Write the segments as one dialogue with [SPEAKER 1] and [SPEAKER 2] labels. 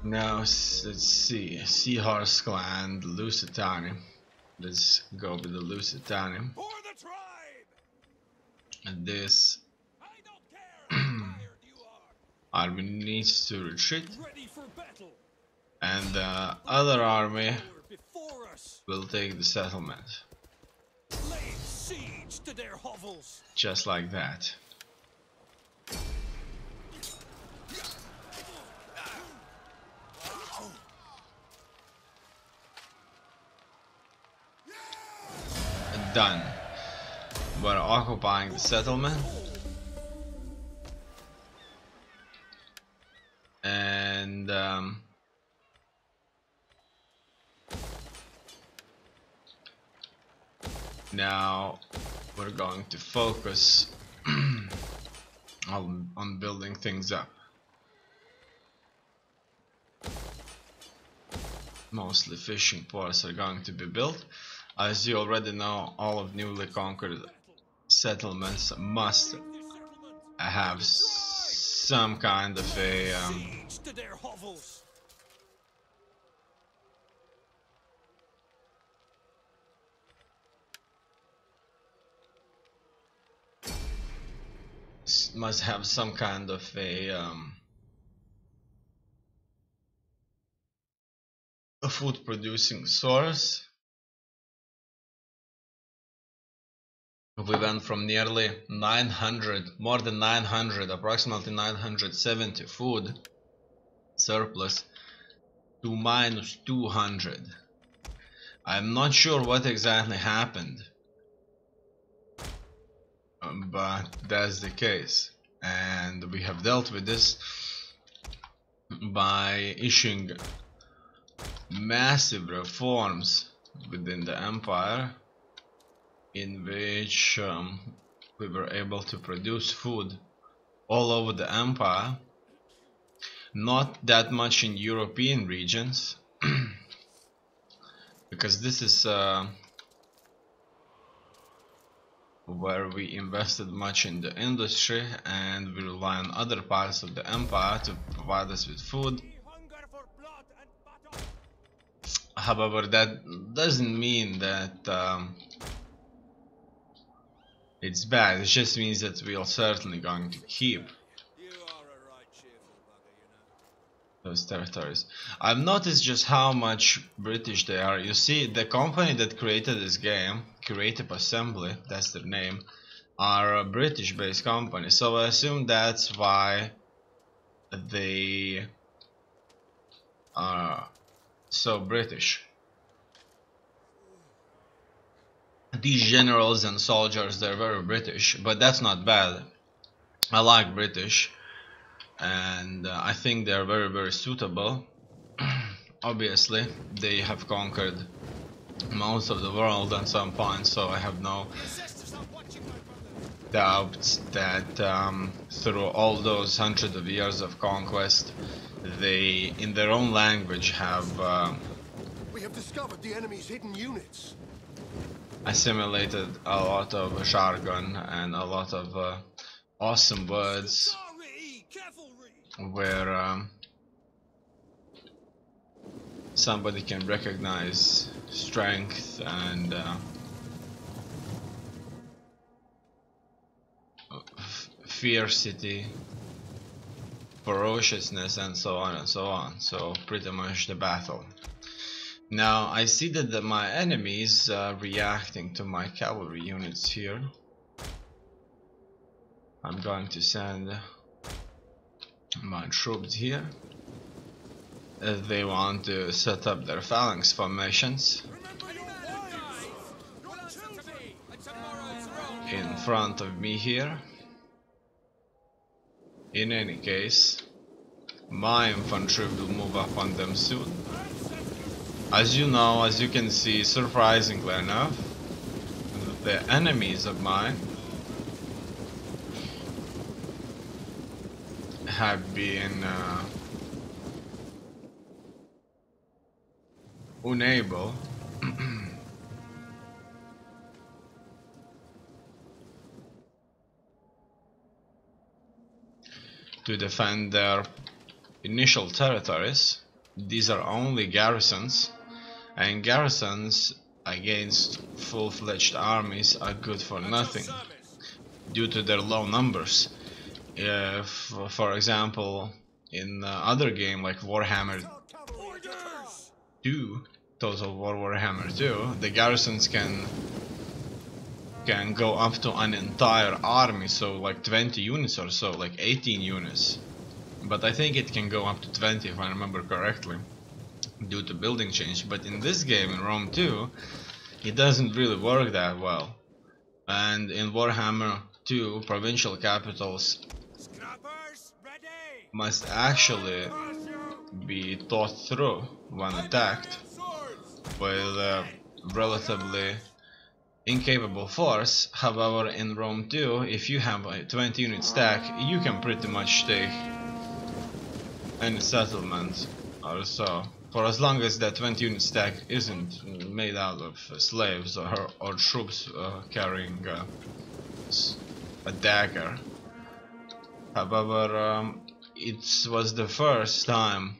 [SPEAKER 1] Now let's see. Seahorse clan, the Lusitani. Let's go with the Lusitani. And this army needs to retreat. And the other army will take the settlement. Just like that. Done. We're occupying the settlement. And now we're going to focus on building things up. Mostly fishing ports are going to be built. As you already know, all of newly conquered settlements must have some kind of a a food producing source. We went from nearly 900, more than 900, approximately 970 food surplus to minus 200. I'm not sure what exactly happened, but that's the case, and we have dealt with this by issuing massive reforms within the empire, in which we were able to produce food all over the empire, not that much in European regions, because this is where we invested much in the industry, and we rely on other parts of the empire to provide us with food. However, that doesn't mean that it's bad. It just means that we are certainly going to keep those territories. I've noticed just how much British they are. You see, the company that created this game, Creative Assembly, that's their name, are a British based company, so I assume that's why they are so British. These generals and soldiers, they're very British, but that's not bad. I like British, and I think they're very, very suitable. Obviously, they have conquered most of the world at some point, so I have no doubt that through all those hundreds of years of conquest, they, in their own language, have
[SPEAKER 2] we have discovered the enemy's hidden units.
[SPEAKER 1] Assimilated a lot of jargon and a lot of awesome words where somebody can recognize strength and fiercity, ferociousness, and so on and so on. So pretty much the battle. Now I see that my enemies are reacting to my cavalry units here. I'm going to send my troops here. They want to set up their phalanx formations in front of me here. In any case, my infantry will move up on them soon. As you know, as you can see, surprisingly enough, the enemies of mine have been unable to defend their initial territories. These are only garrisons, and garrisons against full-fledged armies are good for nothing due to their low numbers. If, for example, in other game like Warhammer 2, Total War Warhammer 2, the garrisons can go up to an entire army, so like 20 units or so, like 18 units. But I think it can go up to 20 if I remember correctly, due to building change. But in this game, in Rome 2, it doesn't really work that well. And in Warhammer 2, provincial capitals must actually be thought through when attacked with a relatively incapable force. However, in Rome 2, if you have a 20 unit stack, you can pretty much take any settlement or so, for as long as that 20 unit stack isn't made out of slaves or troops carrying a dagger. However, it was the first time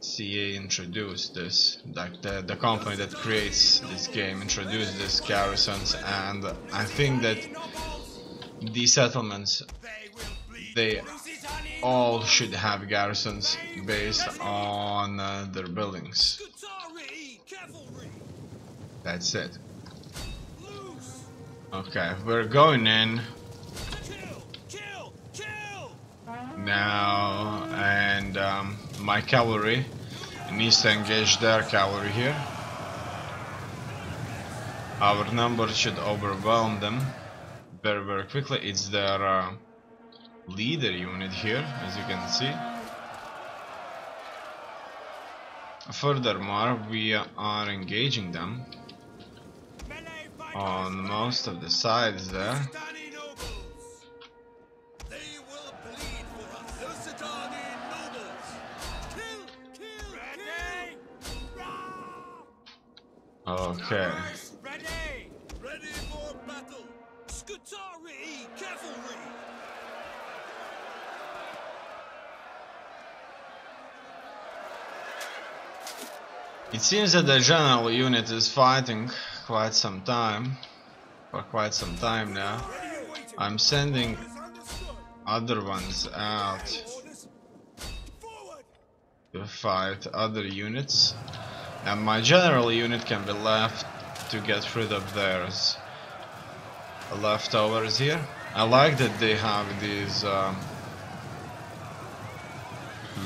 [SPEAKER 1] CA introduced this, like the company that creates this game introduced these garrisons, and I think that these settlements, they all should have garrisons based on their buildings. That's it. Okay, we're going in now, and my cavalry needs to engage their cavalry here. Our numbers should overwhelm them very quickly. It's their leader unit here, as you can see. Furthermore, we are engaging them on most of the sides there. Okay. Ready for battle. Scutari cavalry. It seems that the general unit is fighting for quite some time now. I'm sending other ones out to fight other units, and my general unit can be left to get rid of theirs leftovers here. I like that they have these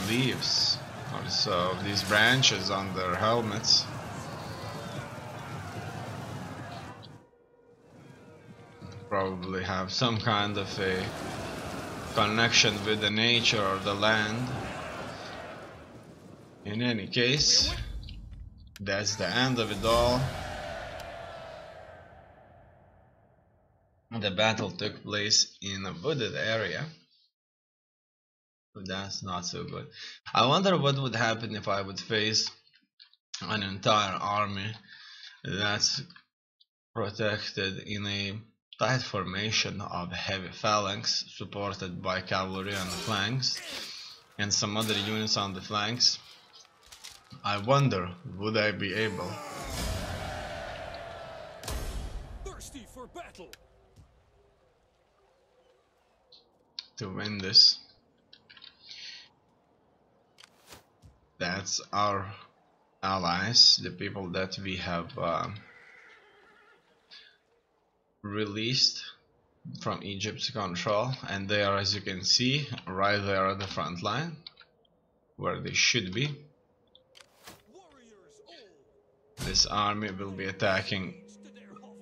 [SPEAKER 1] leaves, or so, these branches on their helmets. Probably have some kind of a connection with the nature or the land. In any case, that's the end of it all. The battle took place in a wooded area. That's not so good. I wonder what would happen if I would face an entire army that's protected in a tight formation of heavy phalanx supported by cavalry on the flanks and some other units on the flanks. I wonder, would I be able thirsty for battle to win this? That's our allies, the people that we have released from Egypt's control, and they are, as you can see, right there at the front line where they should be. This army will be attacking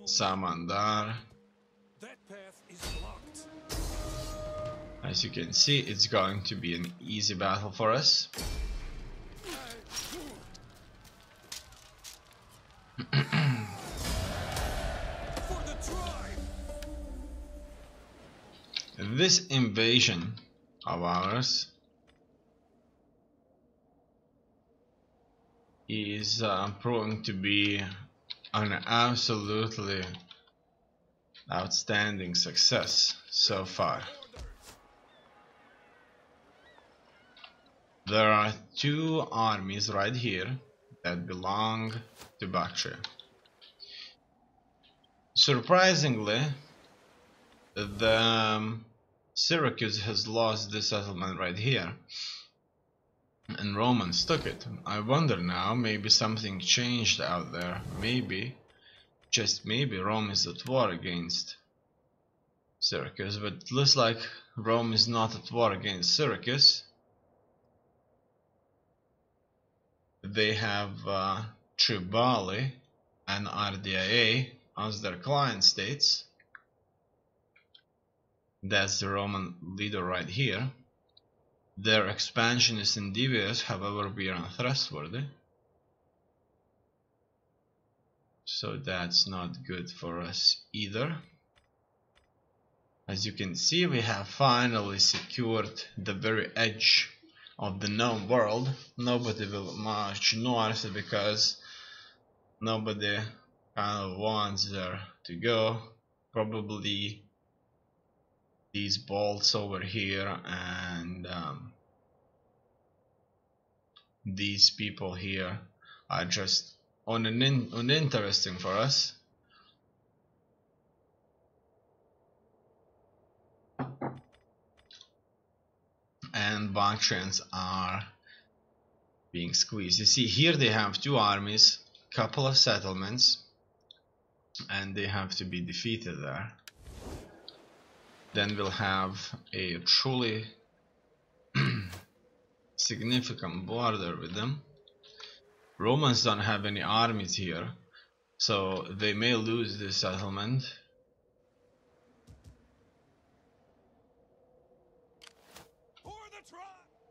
[SPEAKER 1] Samandar. As you can see, it's going to be an easy battle for us. This invasion of ours is proving to be an absolutely outstanding success so far. There are two armies right here that belong to Bactria. Surprisingly, the Syracuse has lost this settlement right here, and Romans took it. I wonder now, maybe something changed out there. Maybe, just maybe, Rome is at war against Syracuse, but it looks like Rome is not at war against Syracuse. They have Tribali and RDIA as their client states. That's the Roman leader right here. Their expansion is endeavors, however, we are untrustworthy. So that's not good for us either. As you can see, we have finally secured the very edge of the known world. Nobody will march north because nobody kind of wants there to go. Probably these bolts over here and these people here are just uninteresting for us. And Bactrians are being squeezed. You see here they have two armies, couple of settlements, and they have to be defeated there. Then we'll have a truly significant border with them. Romans don't have any armies here, so they may lose this settlement.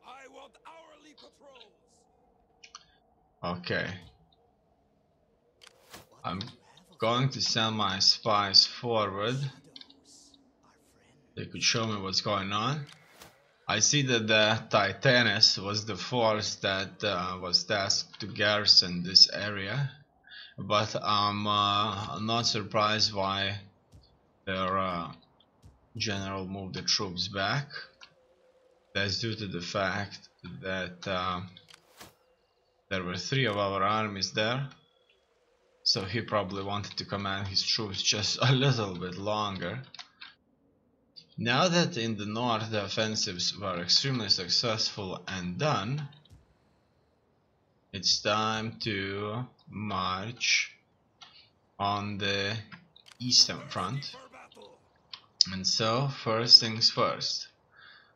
[SPEAKER 2] I want hourly patrols.
[SPEAKER 1] Okay. I'm going to send my spies forward. They could show me what's going on. I see that the Titanus was the force that was tasked to garrison this area, but I'm not surprised why their general moved the troops back. That's due to the fact that there were three of our armies there, so he probably wanted to command his troops just a little bit longer. Now that in the north the offensives were extremely successful and done, it's time to march on the eastern front. And so, first things first,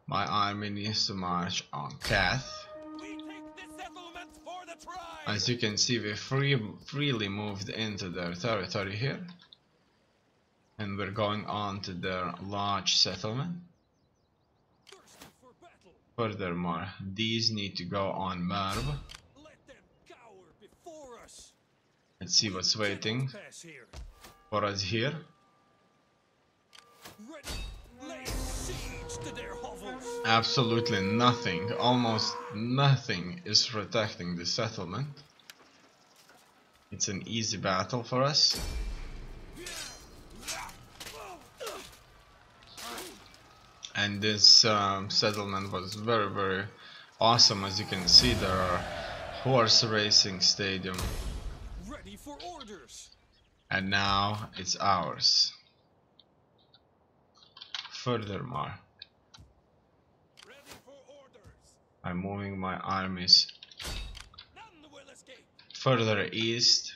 [SPEAKER 1] my army needs to march on Kath. As you can see, we freely moved into their territory here. And we're going on to their large settlement. Furthermore, these need to go on Merv. Let's see what's waiting for us here. Absolutely nothing, almost nothing is protecting this settlement. It's an easy battle for us. And this settlement was very, very awesome. As you can see, there are horse racing stadium.
[SPEAKER 2] Ready for orders.
[SPEAKER 1] And now it's ours. Furthermore,
[SPEAKER 2] Ready for orders.
[SPEAKER 1] I'm moving my armies
[SPEAKER 2] None will escape.
[SPEAKER 1] further east.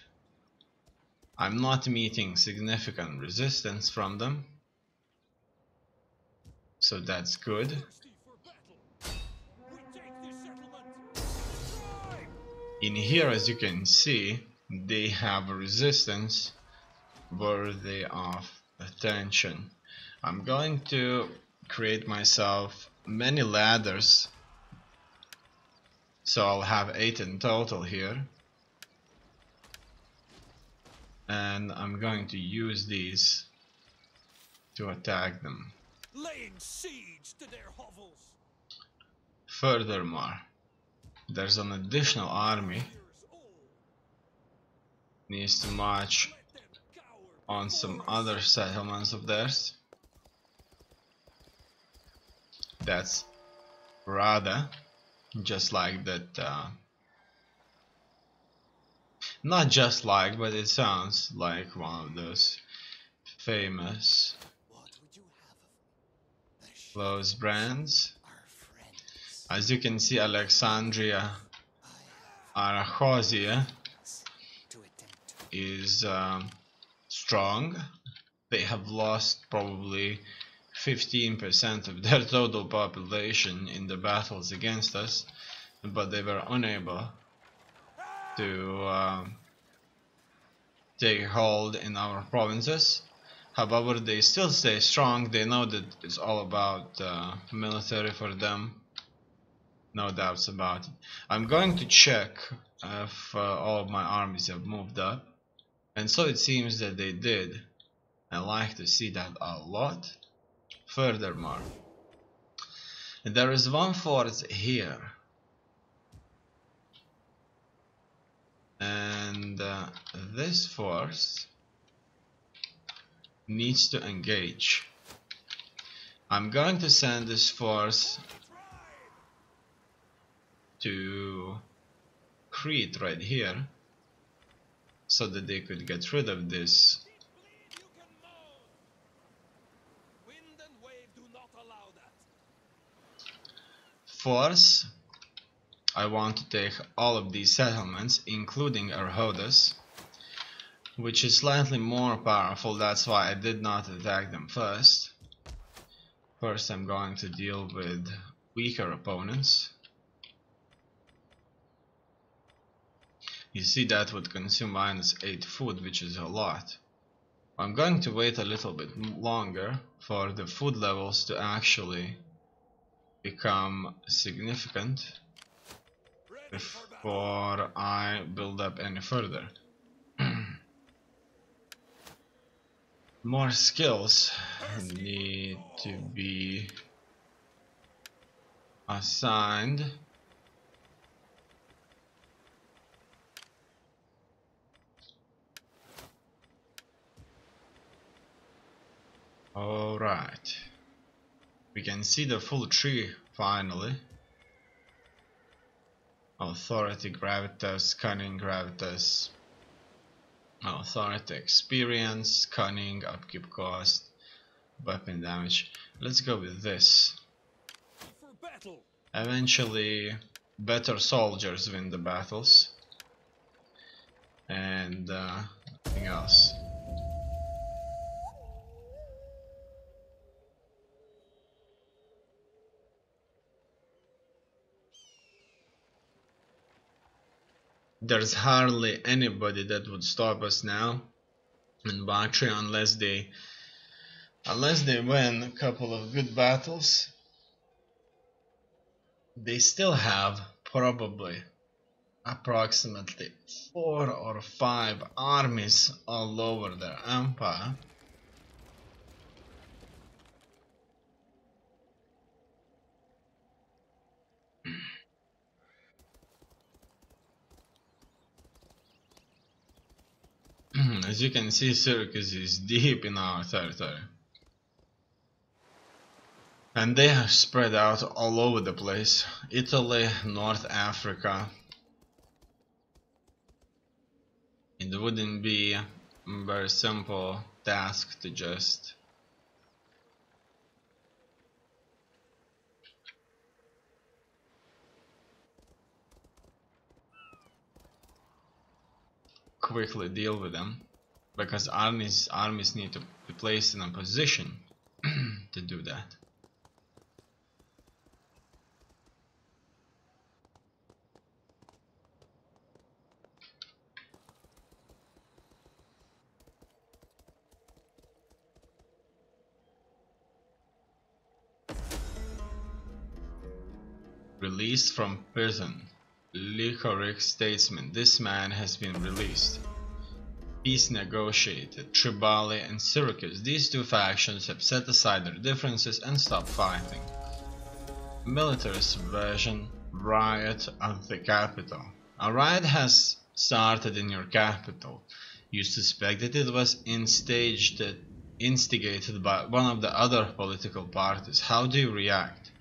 [SPEAKER 1] I'm not meeting significant resistance from them, so that's good. In here, as you can see, they have a resistance worthy of attention. I'm going to create myself many ladders, so I'll have 8 in total here. And I'm going to use these to attack them.
[SPEAKER 2] Laying siege to their hovels.
[SPEAKER 1] Furthermore, there's an additional army needs to march on some other settlements of theirs. That's Rada. just like that. Not just like, but it sounds like one of those famous
[SPEAKER 2] What would you have of me? The
[SPEAKER 1] clothes
[SPEAKER 2] shadows
[SPEAKER 1] brands.
[SPEAKER 2] are friends.
[SPEAKER 1] As you can see, Alexandria
[SPEAKER 2] I
[SPEAKER 1] Arachosia
[SPEAKER 2] have to attempt to.
[SPEAKER 1] is strong. They have lost probably 15% of their total population in the battles against us, but they were unable to take hold in our provinces. However, they still stay strong. They know that it's all about military for them. No doubts about it. I'm going to check if all of my armies have moved up. And so it seems that they did. I like to see that a lot. Furthermore, there is one fort here. And this force needs to engage. I'm going to send this force to Crete right here so that they could get rid of this force. I want to take all of these settlements, including Arhodas, which is slightly more powerful. That's why I did not attack them first. First, I'm going to deal with weaker opponents. You see, that would consume -8 food, which is a lot. I'm going to wait a little bit longer for the food levels to actually become significant before I build up any further. More skills need to be assigned. Alright. We can see the full tree finally. Authority, gravitas, cunning, gravitas. Authority, experience, cunning, upkeep cost, weapon damage. Let's go with this. Eventually, better soldiers win the battles. And nothing else. There's hardly anybody that would stop us now in Bactria unless they win a couple of good battles. They still have probably approximately 4 or 5 armies all over their empire. As you can see, Syracuse is deep in our territory. And they are spread out all over the place. Italy, North Africa. It wouldn't be a very simple task to just quickly deal with them, because armies need to be placed in a position to do that. Released from prison. Lycoric statesman. This man has been released. Peace negotiated. Tribali and Syracuse. These two factions have set aside their differences and stopped fighting. Military subversion. Riot at the capital. A riot has started in your capital. You suspect that it was instigated by one of the other political parties. How do you react?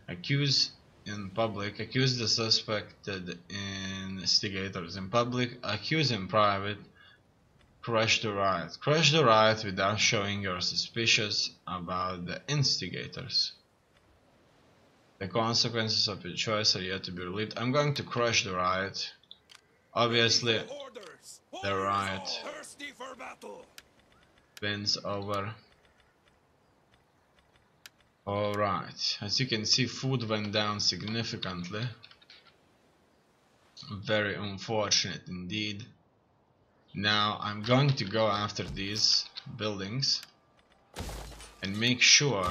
[SPEAKER 1] Accuse in public, accuse the suspected instigators in public, accuse in private, crush the riot. Crush the riot without showing you're suspicious about the instigators. The consequences of your choice are yet to be relieved. I'm going to crush the riot. Obviously, the riot wins over. Alright, as you can see, food went down significantly. Very unfortunate indeed. Now I'm going to go after these buildings and make sure